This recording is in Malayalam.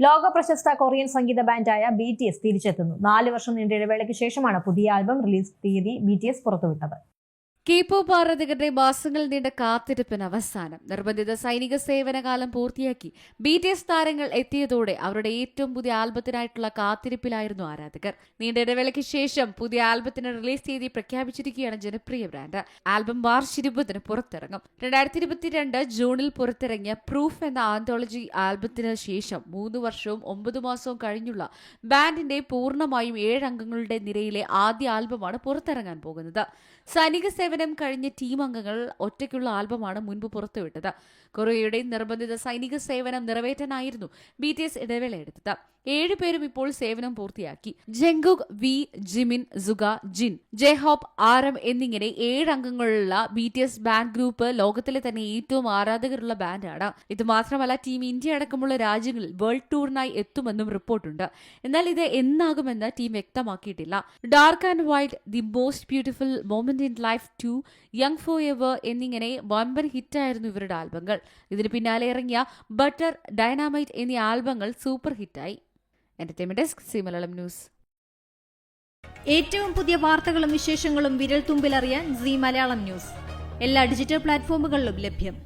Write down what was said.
ലോക പ്രശസ്ത കൊറിയൻ സംഗീത ബാൻഡായ BTS തിരിച്ചെത്തുന്നു. 4 വർഷം നീണ്ട ഇടവേളയ്ക്ക് ശേഷമാണ് പുതിയ ആൽബം റിലീസ് തീയതി BTS പുറത്തുവിട്ടത്. K-pop ആരാധകരുടെ മാസങ്ങൾ നീണ്ട കാത്തിരിപ്പിന് അവസാനം. നിർബന്ധിത സൈനിക സേവനകാലം പൂർത്തിയാക്കി BTS താരങ്ങൾ എത്തിയതോടെ അവരുടെ ഏറ്റവും പുതിയ ആൽബത്തിനായിട്ടുള്ള കാത്തിരിപ്പിലായിരുന്നു ആരാധകർ. നീണ്ട ഇടവേളയ്ക്ക് ശേഷം പുതിയ ആൽബത്തിന് റിലീസ് തീയതി പ്രഖ്യാപിച്ചിരിക്കുകയാണ് ജനപ്രിയ ബ്രാൻഡ്. Album March 20 പുറത്തിറങ്ങും. 2022 ജൂണിൽ പുറത്തിറങ്ങിയ പ്രൂഫ് എന്ന ആന്തോളജി ആൽബത്തിന് ശേഷം 3 വർഷവും 9 മാസവും കഴിഞ്ഞുള്ള ബാൻഡിന്റെ പൂർണ്ണമായും 7 അംഗങ്ങളുടെ നിരയിലെ ആദ്യ ആൽബമാണ് പുറത്തിറങ്ങാൻ പോകുന്നത്. സൈനിക സേവനം കഴിഞ്ഞ ടീം അംഗങ്ങൾ ഒറ്റയ്ക്കുള്ള ആൽബമാണ് മുൻപ് പുറത്തുവിട്ടത്. കൊറിയയുടെ നിർബന്ധിത സൈനിക സേവനം നിറവേറ്റാനായിരുന്നു BTS ഇടവേള എടുത്തത്. 7 പേരും ഇപ്പോൾ സേവനം പൂർത്തിയാക്കി. ജംഗുക്, V, ജിമിൻ, സുഗ, ജിൻ, ജെഹോപ്പ്, RM എന്നിങ്ങനെ 7 അംഗങ്ങളുള്ള BTS ബാൻഡ് ഗ്രൂപ്പ് ലോകത്തിലെ തന്നെ ഏറ്റവും ആരാധകരുള്ള ബാൻഡാണ്. ഇത് മാത്രമല്ല ടീം ഇന്ത്യ അടക്കമുള്ള രാജ്യങ്ങളിൽ വേൾഡ് ടൂറിനായി എത്തുമെന്നും റിപ്പോർട്ടുണ്ട്. എന്നാൽ ഇത് എന്നാകുമെന്ന് ടീം വ്യക്തമാക്കിയിട്ടില്ല. Dark and wild, the most beautiful moment in life 2, young forever എന്നിങ്ങനെ വമ്പൻ ഹിറ്റായിരുന്നു ഇവരുടെ ആൽബങ്ങൾ. ഇതിന് പിന്നാലെ ഇറങ്ങിയ ബട്ടർ, ഡൈനാമൈറ്റ് എന്നീ ആൽബങ്ങൾ സൂപ്പർ ഹിറ്റായി. Entertainment desk, C Malayalam news. ഏറ്റവും പുതിയ വാർത്തകളും വിശേഷങ്ങളും വിരൽ തുമ്പിലറിയാൻ സി മലയാളം ന്യൂസ് എല്ലാ ഡിജിറ്റൽ പ്ലാറ്റ്ഫോമുകളിലും ലഭ്യം.